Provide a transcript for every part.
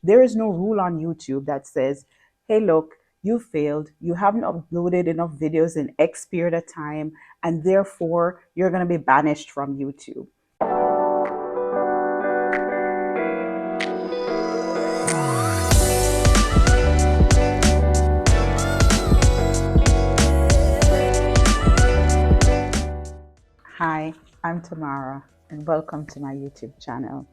There is no rule on YouTube that says, hey, look, you failed, you haven't uploaded enough videos in X period of time, and therefore you're going to be banished from YouTube. Hi, I'm Tamara, and welcome to my YouTube channel.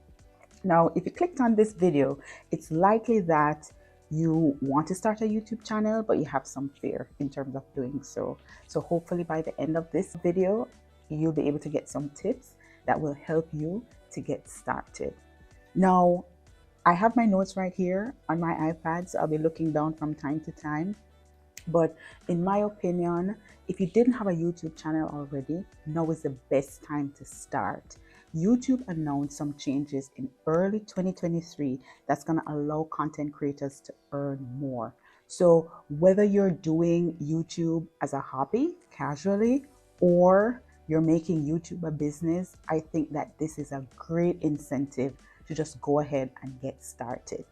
Now, if you clicked on this video, it's likely that you want to start a YouTube channel, but you have some fear in terms of doing so. So hopefully by the end of this video, you'll be able to get some tips that will help you to get started. Now, I have my notes right here on my iPad, so I'll be looking down from time to time. But in my opinion, if you didn't have a YouTube channel already, now is the best time to start. YouTube announced some changes in early 2023 that's going to allow content creators to earn more. So whether you're doing YouTube as a hobby, casually, or you're making YouTube a business, I think that this is a great incentive to just go ahead and get started.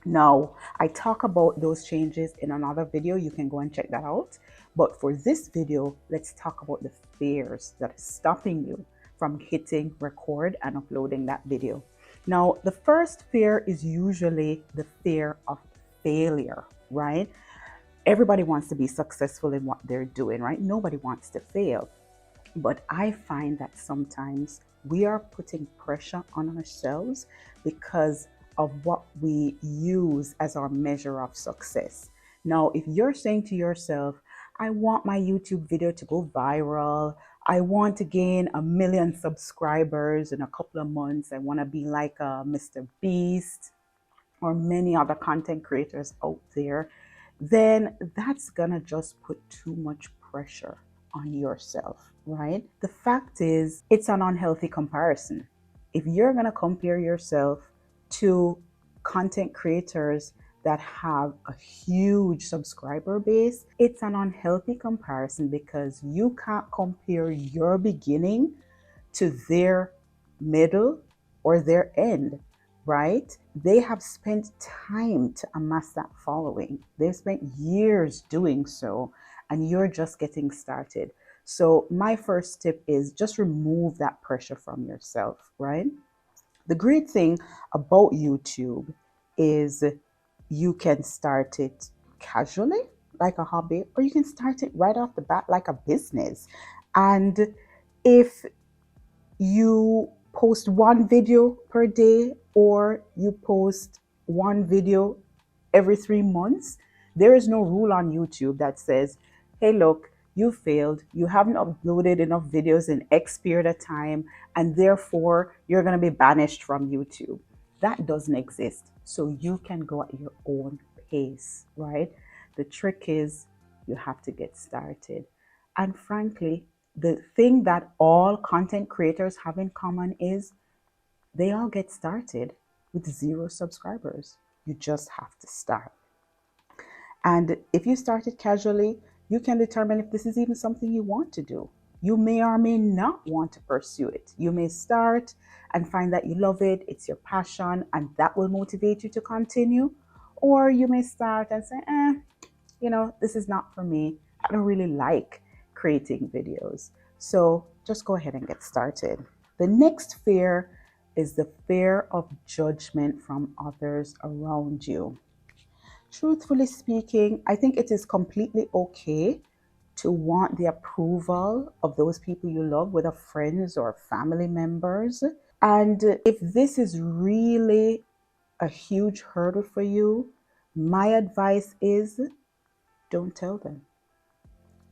Now, I talk about those changes in another video. You can go and check that out. But for this video, let's talk about the fears that are stopping you from hitting record and uploading that video. Now, the first fear is usually the fear of failure, right? Everybody wants to be successful in what they're doing, right? Nobody wants to fail. But I find that sometimes we are putting pressure on ourselves because of what we use as our measure of success. Now, if you're saying to yourself, I want my YouTube video to go viral, I want to gain 1 million subscribers in a couple of months, I want to be like Mr. Beast or many other content creators out there, then that's gonna just put too much pressure on yourself, right? The fact is, it's an unhealthy comparison. If you're gonna compare yourself to content creators that have a huge subscriber base, it's an unhealthy comparison because you can't compare your beginning to their middle or their end, right? They have spent time to amass that following. They've spent years doing so, and you're just getting started. So my first tip is just remove that pressure from yourself, right? The great thing about YouTube is you can start it casually, like a hobby, or you can start it right off the bat, like a business. And if you post one video per day or you post one video every 3 months, there is no rule on YouTube that says, hey, look, you failed, you haven't uploaded enough videos in X period of time, and therefore you're going to be banished from YouTube. That doesn't exist. So you can go at your own pace, right? The trick is you have to get started. And frankly, the thing that all content creators have in common is they all get started with 0 subscribers. You just have to start. And if you start it casually, you can determine if this is even something you want to do. You may or may not want to pursue it. You may start and find that you love it, it's your passion, and that will motivate you to continue. Or you may start and say, this is not for me. I don't really like creating videos. So just go ahead and get started. The next fear is the fear of judgment from others around you. Truthfully speaking, I think it is completely okay to want the approval of those people you love, whether friends or family members. And if this is really a huge hurdle for you, my advice is don't tell them.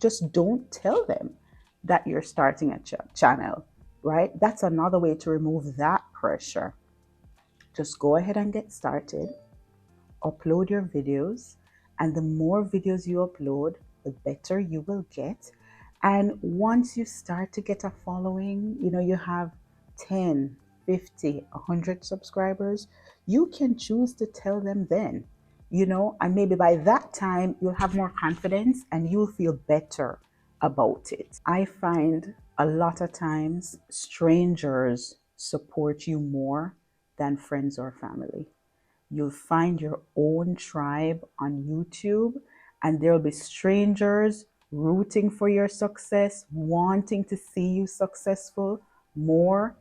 Just don't tell them that you're starting a channel, right? That's another way to remove that pressure. Just go ahead and get started. Upload your videos, and the more videos you upload, the better you will get. And once you start to get a following, you have 10, 50, 100 subscribers, you can choose to tell them then, and maybe by that time you'll have more confidence and you'll feel better about it. I find a lot of times strangers support you more than friends or family. You'll find your own tribe on YouTube, and there'll be strangers rooting for your success, wanting to see you successful more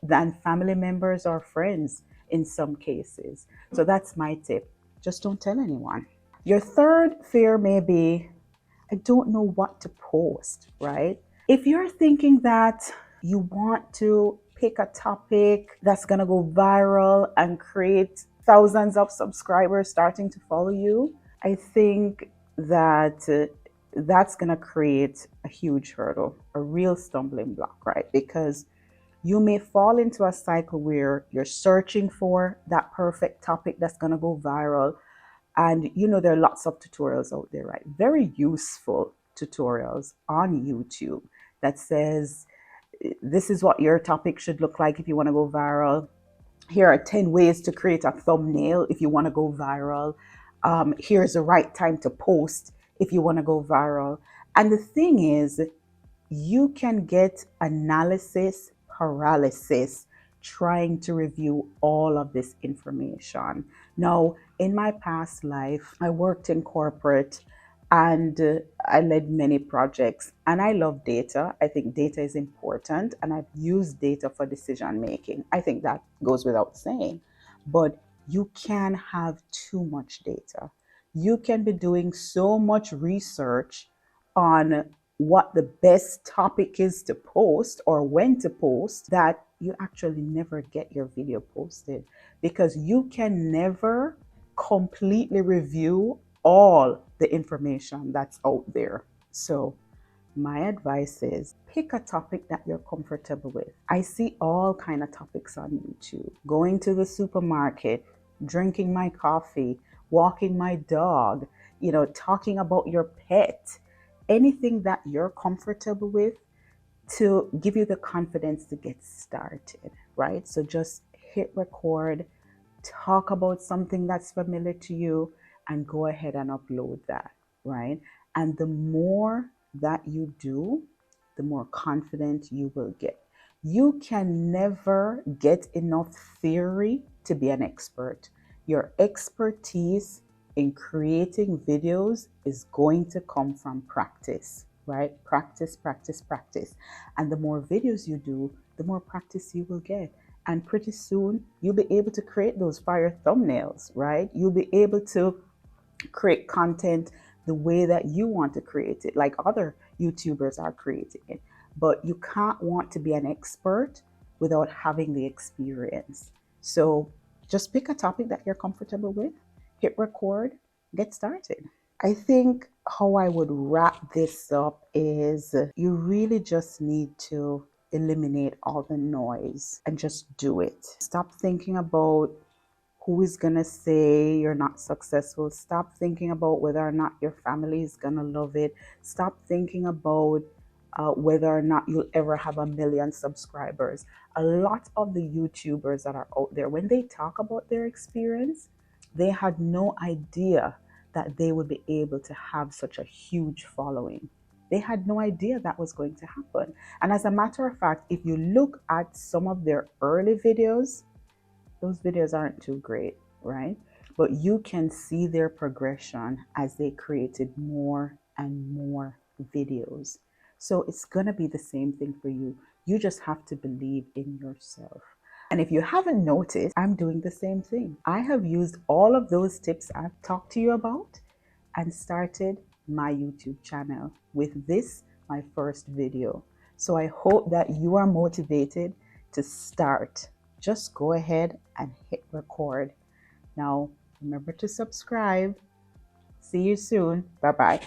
than family members or friends in some cases. So that's my tip. Just don't tell anyone. Your third fear may be, I don't know what to post, right? If you're thinking that you want to pick a topic that's going to go viral and create thousands of subscribers starting to follow you, I think that that's going to create a huge hurdle, a real stumbling block, right? Because you may fall into a cycle where you're searching for that perfect topic that's going to go viral. And there are lots of tutorials out there, right? Very useful tutorials on YouTube that says, this is what your topic should look like if you want to go viral. Here are 10 ways to create a thumbnail if you want to go viral. Here's the right time to post if you want to go viral. And the thing is, you can get analysis paralysis trying to review all of this information. Now, in my past life, I worked in corporate and I led many projects, and I love data. I think data is important, and I've used data for decision making. I think that goes without saying. But you can have too much data. You can be doing so much research on what the best topic is to post or when to post that you actually never get your video posted, because you can never completely review all the information that's out there. So my advice is pick a topic that you're comfortable with. I see all kind of topics on YouTube. Going to the supermarket, drinking my coffee, walking my dog, talking about your pet, anything that you're comfortable with to give you the confidence to get started, right? So just hit record, talk about something that's familiar to you, and go ahead and upload that, right? And the more that you do, the more confident you will get. You can never get enough theory to be an expert. Your expertise in creating videos is going to come from practice, right? Practice, practice, practice. And the more videos you do, the more practice you will get. And pretty soon you'll be able to create those fire thumbnails, right? You'll be able to create content the way that you want to create it, like other YouTubers are creating it. But you can't want to be an expert without having the experience. So just pick a topic that you're comfortable with, hit record, get started. I think how I would wrap this up is you really just need to eliminate all the noise and just do it. Stop thinking about who is going to say you're not successful. Stop thinking about whether or not your family is going to love it. Stop thinking about whether or not you'll ever have 1 million subscribers. A lot of the YouTubers that are out there, when they talk about their experience, they had no idea that they would be able to have such a huge following. They had no idea that was going to happen. And as a matter of fact, if you look at some of their early videos, those videos aren't too great, right? But you can see their progression as they created more and more videos. So it's going to be the same thing for you. You just have to believe in yourself. And if you haven't noticed, I'm doing the same thing. I have used all of those tips I've talked to you about and started my YouTube channel with this, my first video. So I hope that you are motivated to start. Just go ahead and hit record. Now, remember to subscribe. See you soon. Bye-bye.